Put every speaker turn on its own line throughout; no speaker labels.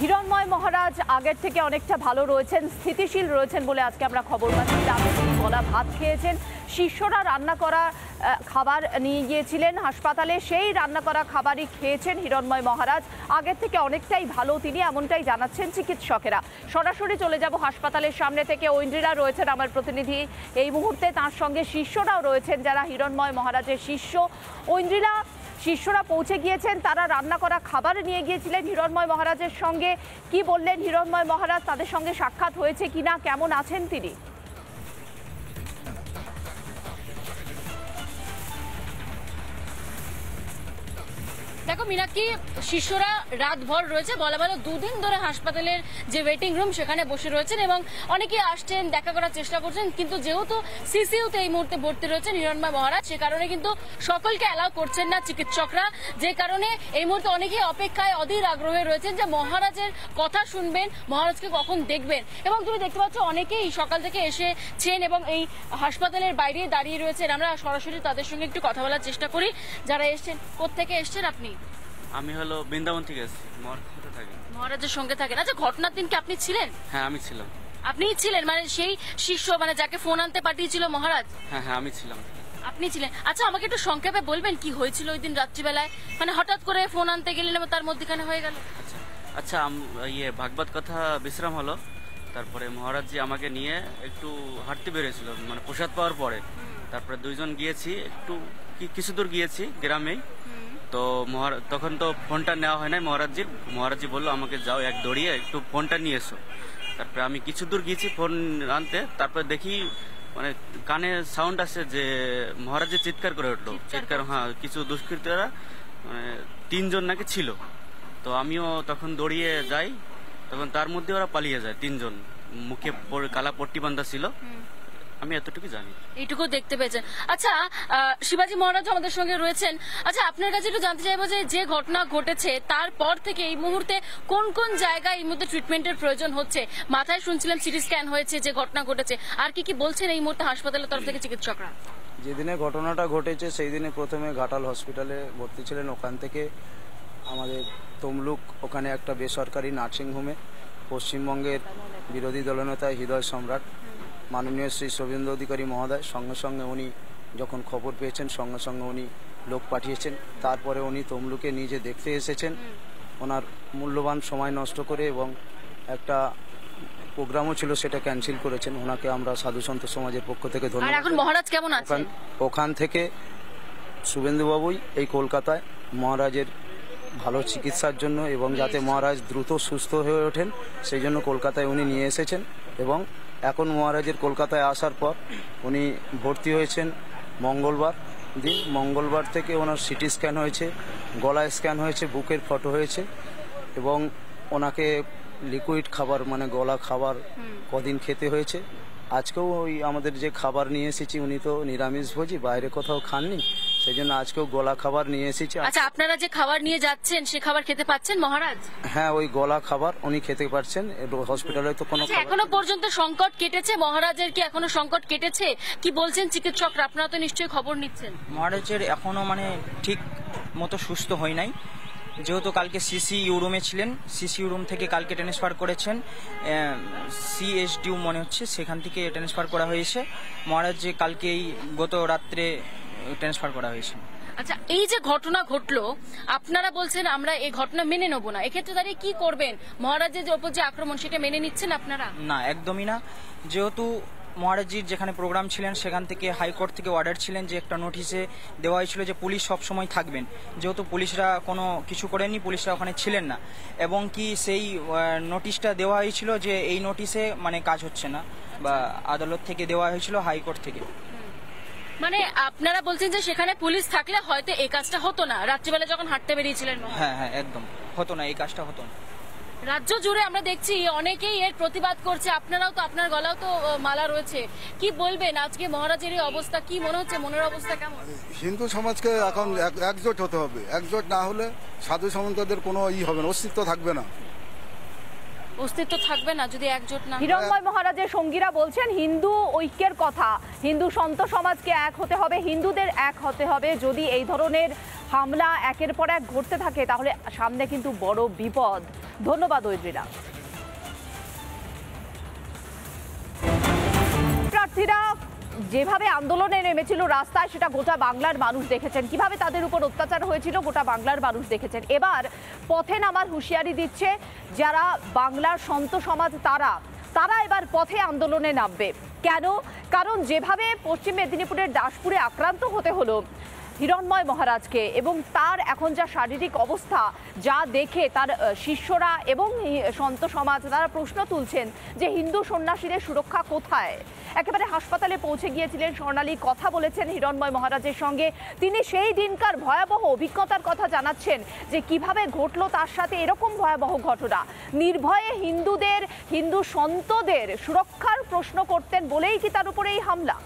হিরণময় মহারাজ আগের থেকে অনেকটা ভালো রয়েছেন, স্থিতিশীল রয়েছেন বলে আজকে আমরা খবর পাচ্ছি। রাতে তিনি গলা ভাত খেয়েছেন, শিষ্যরা রান্না করা খাবার নিয়ে গিয়েছিলেন হাসপাতালে, সেই রান্না করা খাবারই খেয়েছেন হিরণময় মহারাজ। আগের থেকে অনেকটাই ভালো তিনি, এমনটাই জানাচ্ছেন চিকিৎসকেরা। সরাসরি চলে যাব হাসপাতালের সামনে থেকে। ঐন্দ্রিলা রয়েছেন আমার প্রতিনিধি এই মুহূর্তে, তার সঙ্গে শিষ্যরাও রয়েছেন যারা হিরণময় মহারাজের শিষ্য। ঐন্দ্রিলা, শিষ্যরা পৌঁছে গিয়েছেন, তারা রান্না করা খাবার নিয়ে গিয়েছিলেন হিরণময় মহারাজের সঙ্গে। কি বললেন হিরণময় মহারাজ, তাদের সঙ্গে সাক্ষাৎ হয়েছে কিনা, কেমন আছেন তিনি?
দেখো মীনাক্ষী, শিষ্যরা রাতভর রয়েছে, বলা ভালো দুদিন ধরে হাসপাতালের যে ওয়েটিং রুম সেখানে বসে রয়েছেন এবং অনেকে আসছেন, দেখা করার চেষ্টা করছেন। কিন্তু যেহেতু সিসিইউতে এই মুহূর্তে ভর্তি রয়েছেন হিরণময় মহারাজ, সে কারণে কিন্তু সকলকে অ্যালাউ করছেন না চিকিৎসকরা, যে কারণে এই মুহূর্তে অনেকেই অপেক্ষায় অধীর আগ্রহে রয়েছেন যে মহারাজের কথা শুনবেন, মহারাজকে কখন দেখবেন। এবং তুমি দেখতে পাচ্ছ অনেকেই সকাল থেকে এসেছেন এবং এই হাসপাতালের বাইরে দাঁড়িয়ে রয়েছেন। আমরা সরাসরি তাদের সঙ্গে একটু কথা বলার চেষ্টা করি যারা এসছেন। কোত্থেকে এসছেন আপনি?
আমি হলো বৃন্দাবন থেকে এসেছি,
মহারাজের সঙ্গে থাকেন। আচ্ছা, ঘটনার দিন কি আপনি ছিলেন?
হ্যাঁ আমি ছিলাম।
আপনিই ছিলেন, মানে সেই শিষ্য, মানে যাকে ফোন আনতে পাঠিয়েছিল মহারাজ?
হ্যাঁ হ্যাঁ আমি ছিলাম।
আপনি ছিলেন। আচ্ছা, আমাকে একটু সংক্ষেপে বলবেন কি হয়েছিল ওই দিন রাত্রিবেলায়, মানে হঠাৎ করে ফোন আনতে গেলেন এবং তার মধ্যেখানে হয়ে গেল?
আচ্ছা আচ্ছা, ভাগবত কথা বিশ্রাম হলো, তারপরে মহারাজজি আমাকে নিয়ে একটু হাঁটতে বেরিয়েছিল, মানে প্রসাদ পাওয়ার পরে। তারপরে দুইজন গিয়েছি, একটু কিছু দূর গিয়েছি গ্রামেই। তো তখন তো ফোনটা নেওয়া হয় নাই মহারাজজি বললো আমাকে যাও এক দৌড়িয়ে একটু ফোনটা নিয়ে এসো। তারপরে আমি কিছু দূর গিয়েছি ফোন আনতে, তারপরে দেখি মানে কানে সাউন্ড আসে যে মহারাজের চিৎকার করে উঠলো। চিৎকার, হ্যাঁ, কিছু দুষ্কৃতীরা মানে 3 জন নাকি ছিল। তো আমিও তখন দৌড়িয়ে যাই, তখন তার মধ্যে ওরা পালিয়ে যায় 3 জন। মুখে কালা পট্টি বান্ধা ছিল, আমি এতটুকু জানি।
এইটুকু দেখতে পেয়েছেন। আচ্ছা, শিবাজি মহারাজ আমাদের সঙ্গে রয়েছেন। আচ্ছা, আপনার কাছে একটু জানতে চাইবো যে ঘটনা ঘটেছে তারপর থেকে এই মুহূর্তে কোন কোন জায়গায় এই মুহূর্তে ট্রিটমেন্টের প্রয়োজন হচ্ছে? মাথায় শুনছিলাম সিটি স্ক্যান হয়েছে, যে ঘটনা ঘটেছে, আর কি কি বলছেন এই মুহূর্তে হাসপাতালের তরফ থেকে চিকিৎসকরা?
যেদিনে ঘটনাটা ঘটেছে সেই দিনে প্রথমে ঘাটাল হসপিটালে ভর্তি ছিলেন, ওখান থেকে আমাদের তমলুক ওখানে একটা বেসরকারি নার্সিংহোমে পশ্চিমবঙ্গের বিরোধী দলনেতা হৃদয় সম্রাট মাননীয় শ্রী শুভেন্দু অধিকারী মহোদয় সঙ্গে সঙ্গে উনি যখন খবর পেয়েছেন সঙ্গে সঙ্গে উনি লোক পাঠিয়েছেন। তারপরে উনি তমলুকে নিজে দেখতে এসেছেন, ওনার মূল্যবান সময় নষ্ট করে, এবং একটা প্রোগ্রামও ছিল সেটা ক্যান্সেল করেছেন। ওনাকে আমরা সাধু সন্ত সমাজের পক্ষ থেকে ধন্যবাদ।
এখন মহারাজ কেমন আছেন?
ওখান থেকে শুভেন্দুবাবুই এই কলকাতায় মহারাজের ভালো চিকিৎসার জন্য এবং যাতে মহারাজ দ্রুত সুস্থ হয়ে ওঠেন সেই জন্য কলকাতায় উনি নিয়ে এসেছেন। এবং এখন মহারাজের কলকাতায় আসার পর উনি ভর্তি হয়েছেন মঙ্গলবার দিন। মঙ্গলবার থেকে ওনার সিটি স্ক্যান হয়েছে, গলায় স্ক্যান হয়েছে, বুকের ফটো হয়েছে, এবং ওনাকে লিকুইড খাবার মানে গলা খাবার কদিন খেতে হয়েছে। আজকেও ওই আমাদের যে খাবার নিয়ে এসেছি, উনি তো নিরামিষভোজী, বাইরে কোথাও খাননি, সেই জন্য আজকেও গলা খাবার নিয়ে এসেছি।
আচ্ছা, আপনারা যে খাবার নিয়ে যাচ্ছেন সে খাবার খেতে পাচ্ছেন মহারাজ?
হ্যাঁ, ওই গলা খাবার উনি খেতে পারছেন। হসপিটালে তো কোনো
এখনো পর্যন্ত সংকট কেটেছে মহারাজের? কি এখনো সংকট কেটেছে? কি বলছেন চিকিৎসকরা? আপনারা তো নিশ্চয়ই খবর নিচ্ছেন।
মহারাজের এখনো মানে ঠিক মতো সুস্থ হয় নাই, যেহেতু কালকে সিসিইউ রুমে ছিলেন, সিসিইউ রুম থেকে কালকে ট্রান্সফার করেছেন সিএসডিউ মনে হচ্ছে, সেখান থেকে ট্রান্সফার করা হয়েছে। মহারাজ যে কালকে এই গত রাত্রে ট্রান্সফার করা হয়েছে।
আচ্ছা, এই যে ঘটনা ঘটলো, আপনারা বলছেন আমরা এই ঘটনা মেনে নেবো না, এক্ষেত্রে দাঁড়িয়ে কি করবেন? মহারাজের ওপর যে আক্রমণ সেটা মেনে নিচ্ছেন আপনারা?
না, একদমই না। যেহেতু মহারাজজির যেখানে প্রোগ্রাম ছিলেন সেখান থেকে হাইকোর্ট থেকে অর্ডার ছিলেন যে একটা নোটিশে দেওয়া হয়েছিল যে পুলিশ সব সময় থাকবেন, যেহেতু পুলিশরা কোনো কিছু করেননি, পুলিশরা ওখানে ছিলেন না, এবং কি সেই নোটিশটা দেওয়া হয়েছিল যে এই নোটিশে মানে কাজ হচ্ছে না, বা আদালত থেকে দেওয়া হয়েছিল হাইকোর্ট থেকে।
মানে আপনারা বলছেন যে সেখানে পুলিশ থাকলে হয়তো এই কাজটা হতো না, রাত্রিবেলা যখন হাঁটতে বেরিয়েছিলেন?
হ্যাঁ হ্যাঁ, একদম হতো না, এই কাজটা হতো না।
রাজ্য জুড়ে আমরা দেখছি অনেকেই এর প্রতিবাদ করছে, আপনারাও তো, আপনার গলাও তো মালা রয়েছে। কি বলবেন আজকে মহারাজের এই অবস্থা? কি মনে হচ্ছে, মনের অবস্থা কেমন?
হিন্দু সমাজকে এখন একজোট হতে হবে। একজোট না হলে সাধু সামন্তদের কোনো হবে না, অস্তিত্ব থাকবে না।
অস্তিত্ব থাকবে না যদি একজোট না।
হিরণময় মহারাজের সঙ্গীরা বলছেন হিন্দু ঐক্যের কথা, হিন্দু সন্ত সমাজকে এক হতে হবে, হিন্দুদের এক হতে হবে। যদি এই ধরনের হামলা একের পর এক ঘটতে থাকে তাহলে সামনে কিন্তু বড় বিপদ। ধন্যবাদ ঐদ্রিনা। প্রার্থীরা যেভাবে আন্দোলনে নেমেছিল রাস্তায়, সেটা গোটা বাংলার মানুষ দেখেছেন। কিভাবে তাদের উপর অত্যাচার হয়েছিল গোটা বাংলার মানুষ দেখেছেন। এবার পথে নামার হুঁশিয়ারি দিচ্ছে যারা বাংলার সন্ত সমাজ, তারা এবার পথে আন্দোলনে নামবে। কেন? কারণ যেভাবে পশ্চিম মেদিনীপুরের দাসপুরে আক্রান্ত হতে হলো হিরণময় মহারাজকে, এবং তার এখন যা শারীরিক অবস্থা, যা দেখে তার শিষ্যরা এবং সন্ত সমাজ তারা প্রশ্ন তুলছেন যে হিন্দু সন্ন্যাসীদের সুরক্ষা কোথায়। একেবারে হাসপাতালে পৌঁছে গিয়েছিলেন স্বর্ণালী, কথা বলেছেন হিরণময় মহারাজের সঙ্গে। তিনি সেই দিনকার ভয়াবহ অভিজ্ঞতার কথা জানাচ্ছেন যে কিভাবে ঘটলো তার সাথে এরকম ভয়াবহ ঘটনা। নির্ভয়ে হিন্দু সন্তদের সুরক্ষার প্রশ্ন করতেন বলেই কি তার উপরে এই হামলা?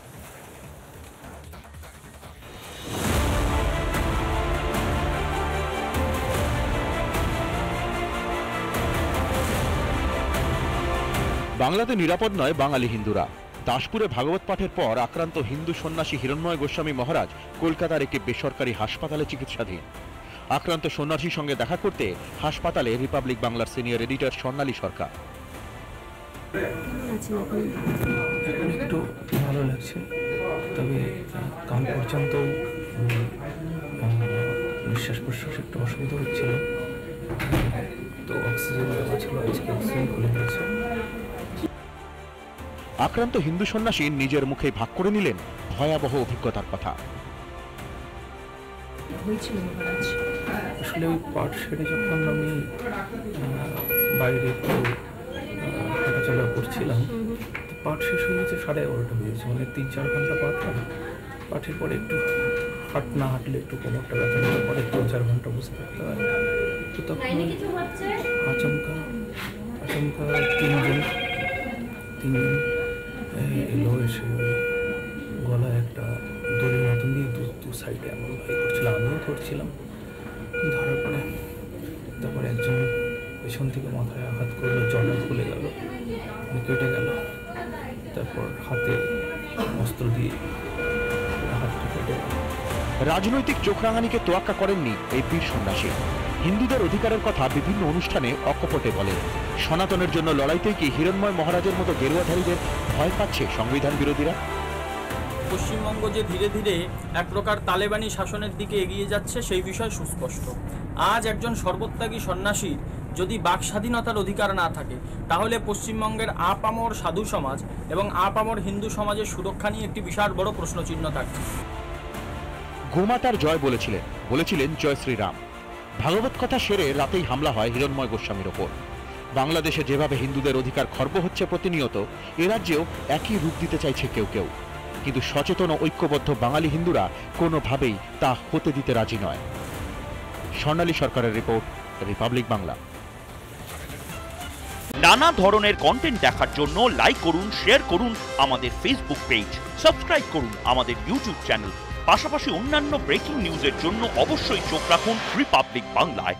বাংলাতে নিরাপদ নয় বাঙালি হিন্দুরা। দাসপুরে ভাগবত পাঠের পর আক্রান্ত হিন্দু সন্ন্যাসী হিরণময় গোস্বামী মহারাজ কলকাতার একটি বেসরকারি হাসপাতালে চিকিৎসাধীন। আক্রান্ত সন্ন্যাসীর সঙ্গে দেখা করতে হাসপাতালে রিপাবলিক বাংলার সিনিয়র এডিটর স্বর্ণালী সরকার।
এখন একটু ভালো লাগছে, তবে কাল পর্যন্ত নিঃশ্বাস প্রশ্বাস একটু অসুবিধা হচ্ছিল, তো অক্সিজেন দেওয়া ছিল, আজকে অক্সিজেন খুলে গেছে।
আক্রান্ত হিন্দু সন্ন্যাসী নিজের মুখে ভাগ করে নিলেন ভয়াবহ অভিজ্ঞতার কথা।
আসলে ওই পাঠ সেরে যখন আমি বাইরে একটু হাঁটাচলা করছিলাম, পাঠ শেষ হয়ে গেছে 11:30 হয়েছে, মানে 3-4 ঘন্টা পাঠ হয়। পাঠের পরে একটু না হাঁটলে একটু কোমরটা ব্যথা হলে পরে 3-4 ঘন্টা বসে থাকতে হয়। তো তখন আচমকা তিনজন এলো, এসে গলায় একটা দড়ির মতন দিয়ে দু সাইডে এমন করছিল, আমিও ধরছিলাম। ধরার পরে তারপরে একজন পেছন থেকে মাথায় আঘাত করলো, জলে খুলে গেল, কেটে গেল। তারপর হাতে অস্ত্র দিয়ে হাতটা কেটে গেল।
রাজনৈতিক চোখরাঙানিকে তোয়াক্কা করেননি এই বীর সন্ন্যাসী। হিন্দুদের অধিকারের কথা বিভিন্ন অনুষ্ঠানে অকপটে বলেন। সনাতনের জন্য লড়াইতেই কি হিরণময় মহারাজের মতো গেরুয়াধারীদের ভয় পাচ্ছে সংবিধান বিরোধীরা?
পশ্চিমবঙ্গ যে ধীরে ধীরে এক প্রকার তালেবানি শাসনের দিকে এগিয়ে যাচ্ছে সেই বিষয় সুস্পষ্ট। আজ একজন সর্বত্যাগী সন্ন্যাসীর যদি বাক স্বাধীনতার অধিকার না থাকে, তাহলে পশ্চিমবঙ্গের আপামর সাধু সমাজ এবং আপামর হিন্দু সমাজের সুরক্ষা নিয়ে একটি বিশাল বড় প্রশ্নচিহ্ন থাকছে।
গোমাতার জয় বলেছিলেন জয় শ্রীরাম। ভাগবত কথা সেরে রাতেই হামলা হয় হিরণময় গোস্বামীর ওপর। বাংলাদেশে যেভাবে হিন্দুদের অধিকার খর্ব হচ্ছে প্রতিনিয়ত, এ রাজ্যেও একই রূপ দিতে চাইছে কেউ, কিন্তু সচেতন ও ঐক্যবদ্ধ বাঙালি হিন্দুরা কোনোভাবেই তা হতে দিতে রাজি নয়। স্বর্ণালী সরকারের রিপোর্ট, রিপাবলিক বাংলা।
নানা ধরনের কন্টেন্ট দেখার জন্য লাইক করুন, শেয়ার করুন আমাদের ফেসবুক পেজ, সাবস্ক্রাইব করুন আমাদের ইউটিউব চ্যানেল। পাশাপাশি অন্যান্য ব্রেকিং নিউজের জন্য অবশ্যই চোখ রাখুন রিপাবলিক বাংলায়।